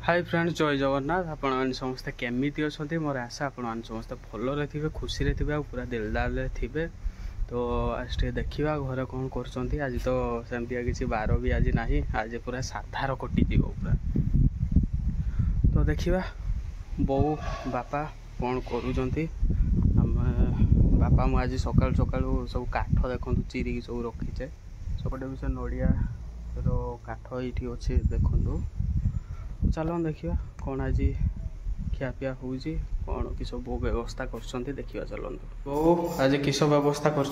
Hi friends जय जगन्नाथ आपण मैंने समस्ते केमिति अच्छा मोर आशा आपण मैंने समस्ते भलरे थे खुशी थे पूरा दिलदार थे। तो आज देखा घर कौन कर आज तो सेमती किसी बार भी आज ना आज पूरा साधार कटि पूरा। तो देखा बो बापा कौन करुँच बापा मुझे आज सका सका सब काठ देखो चिरिकी सब रखीचे सेपटे भी से नड़िया काठ ये अच्छे देखु। चलो देखिए कौन आज खियापिया हो कौन किस बो व्यवस्था कर देखिए। चलते बो आज किस व्यवस्था कर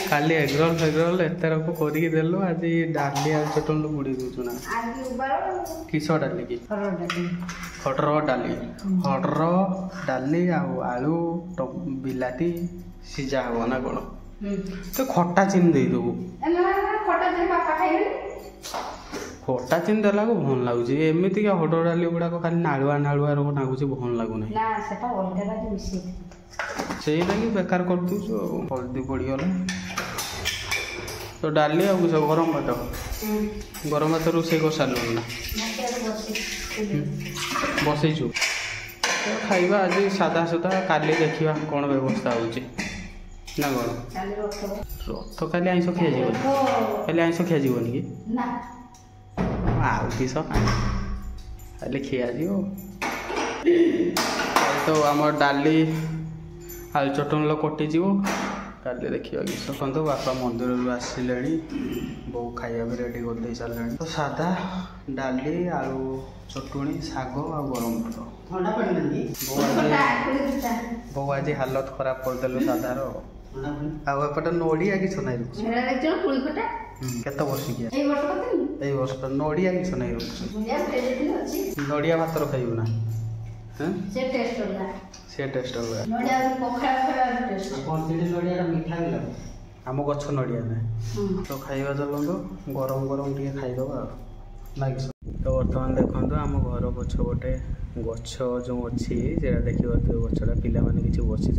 खाली एगरोल फेगरोल एतरक करदेलु आज डाली आलू चटन बुड़ी दूचु ना किस डाली कि हटर डाली डाली आलू बिलाती सीझा हम ना कौन तो खटा चीनी दे देबू खटा चीनी देला को भल लगुच एमती क्या हट डाली गुड़ाक खाली नालुआ नालुआ नागुच भल लगुना से बेकार कर दूचु हल्दी पड़गला। तो डाली आ सब गरम भात रोसे कर सारू ना बसईचु खाइबा आज सादा सुधा काली देखा कौन व्यवस्था होची ना कौन रथ खाली आईस खिया खाली आईस खिया कि आउ किस खाली खिया तो आम डाली आलू चटन कटिज काली देखा किस देखो बापा मंदिर आसिले बो खाया भी रेडी कर दे सारे। तो सादा डाली आलू चटुणी शाग आ गरम बो आज हालत खराब करदेलु साधार आपटे नड़िया किस ना केत वर्ष किया वर्ष नड़िया किस ना नड़िया भात खाइबू ना से टेस्ट मीठा आम गछ नड़िया ना तो खाइबा चलते गरम गरम टे खाईदबा ना कि। तो बर्तमान देखो आम घर पछ गोटे गछ जो अच्छी से देखिए गछटा पिला माने किसी बसी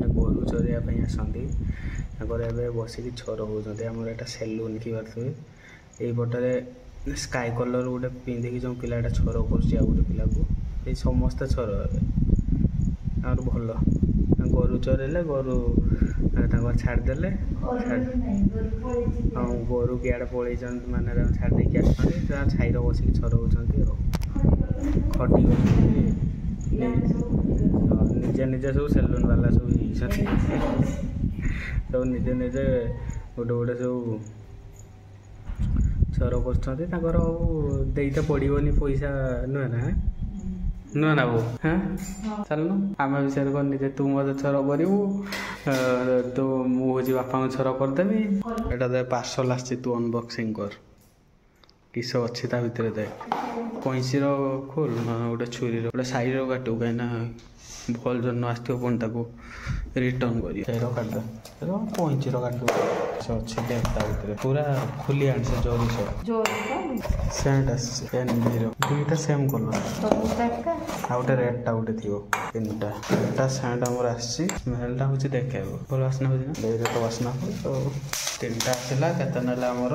गोरु चरिया आसती बसिक छर होती आम एटा सेलून की बात हुए यहीपटे स्काई कलर गोटे पिंधिकी जो पिलाटा छर कर गोटे पिला को ये समस्ते छर हे और भल गोरु चरेले गोरु छाड़देले गोरु किआड़े पलि माने छाड़ी आस छाई बसिक छर होती खटी निजे निजे सब सेलून वाला सब सब निजे निजे गोटे गोटे सब छर कर पड़ोनी पैसा नुहे ना नुहे ना बो हाँ चलनु आम विषय कौन निजे तू मत छर करू तो मुझे बापा छर करदेवी एटा पार्सल आस तू अनबक्सिंग कर किस अच्छी ता भितर दे कैंची खोल गोटे छुरी गोटे साइड काटू कहीं भल जन आसो पुणी ताको रिटर्न कर काटदे कैंची काटू अच्छी देख भितर पूरा खुली आनी से जरी सब सेंट दुईटा सेम कलर आ गए रेडटा गोटे थी तीनटा सेंट आमर आमेलटा हूँ देखे भल बासना हो तो बासना हो तो तीनटा आसला केते नाला आमर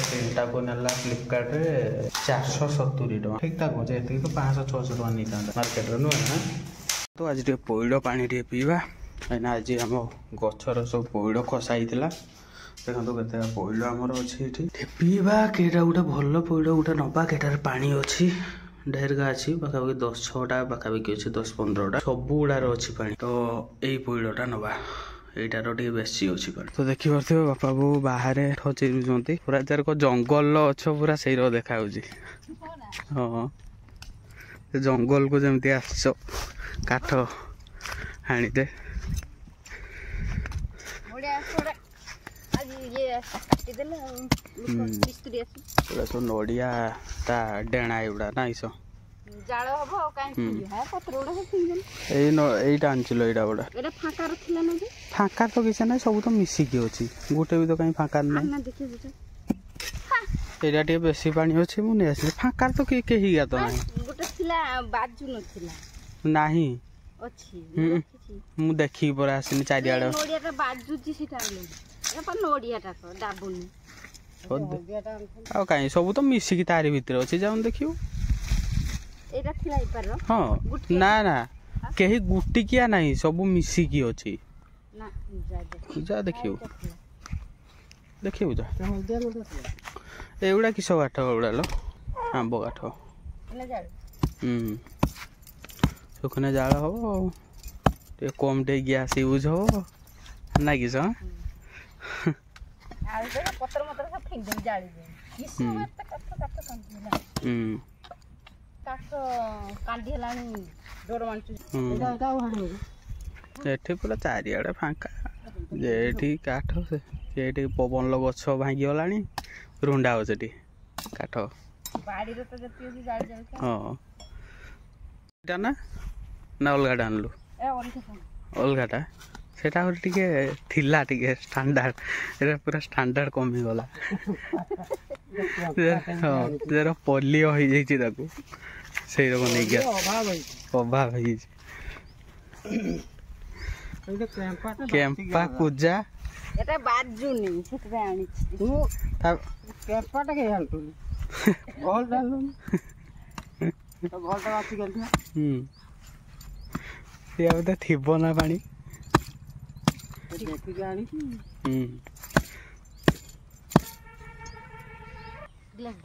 तीनटा को नाला फ्लिपकार्ट रे 470 टका ठीक ठाक अच्छे ये तो 500-600 टका नहीं था मार्केट रे नुहे ना। तो आज टे पैड़ पानी टे पीवा कहीं आज आम गचर सब पैड़ खसाई देखो तो केते पैड़ आमर अच्छी पीवा केटा गोटे भल पैड़ गोटे नवा केटार पानी अच्छी ढेरगा अच्छी पाखापाखि 10-6टा पाखापाखि अच्छे 10-15टा सब गुड़ार अच्छी पानी। तो यही पैड़टा नवा यहीटार टे बेसी अच्छी पानी। तो देखिपे बापा बो बाहर चिरुंट पूरा तार जंगल अछ पूरा से देखा हाँ जंगल को जमी आस काठ हाणीदे सब नड़िया ता डेणा एगुड़ा ना इस यहीटा आनचिल यहाँ गोटा फाँकार तो किसी ना सब तो मिसिकी अच्छी गोटे भी तो कहीं फाँकार ना यहाँ टे बेसी पानी अच्छे मुझे आस फाँकार तो कहीं गया तो नहीं मु देखी पर आसनी चारिआड़ ଆଉ କାଇଁ ସବୁ ତ ମିଶିକି ତାରି ଭିତରେ ଅଛି ଯାଉନ ଦେଖିବୁ ହଁ ନା ନା କେହି ଗୁଟିକିଆ ନାହିଁ ସବୁ ମିଶିକି ଅଛି ଯା ଦେଖିବୁ ଦେଖିବୁ ଯା ଏଗୁଡ଼ା କିସ କାଠ ଏଗୁଡ଼ା लो आंब काठ सुखने जाल हम कम टे गैस यूज हम ना कि एठी पूरा चारिआडे फांका जेठी काठ से पवन लो गछ भांगी गलानी रुंडा हो सेठी काठ हाँ ना ना अलगाटा आनलु अलगाटा सेटा थिला स्टैंडर्ड एटा पूरा स्टैंडर्ड कमी गला हाँ जरा पोलियो हो जाइछि ताकू सेई रकम नै गया अभाव है केम्पा पूजा एटा बाजुनी सेटरे आनी तू केम्पाटा के हालतु गोल डालू तो गोलटा आछि गेलथिया या बता थिबो ना पानी देखि जानी गिलास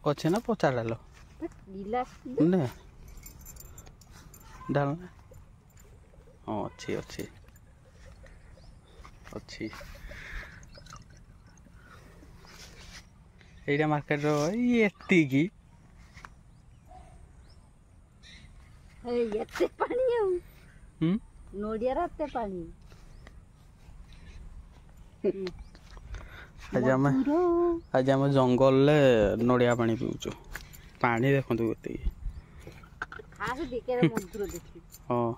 अच्छे ना पचा डालो गिलास ने डाल हाँ अच्छी अच्छी अच्छी एटा मार्केट रो एत्ती की एत्ते पानी नोडिया रते पानी आज आम जंगल ले नड़िया पानी पीऊचु पानी देखो हाँ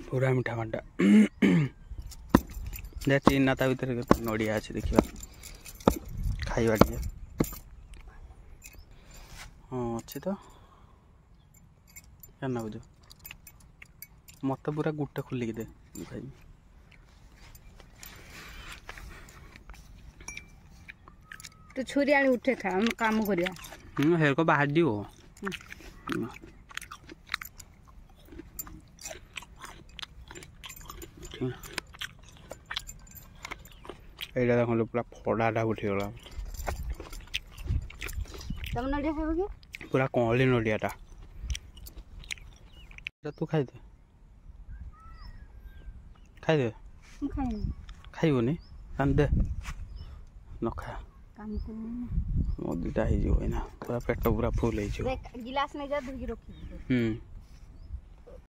पूरा मीठा पानी चिन्ना ता भीतर नड़िया अच्छे देखा खाइबा टे हाँ अच्छे तो क्या बुझ मत पूरा गुटे खोलिक दे खाई तो छुरी आनी उठे खा हम काम करिया हेर को बाहर दियो एटा देखो पूरा फड़ाटा उठी गला तम नडिया खाइबो के पूरा कळली नडियाटा तू खाई दे खाइबनी कान दे न खा काम को मोदीटा हो पूरा पेट पूरा फुल हो गिलास नहीं जा धुई रखी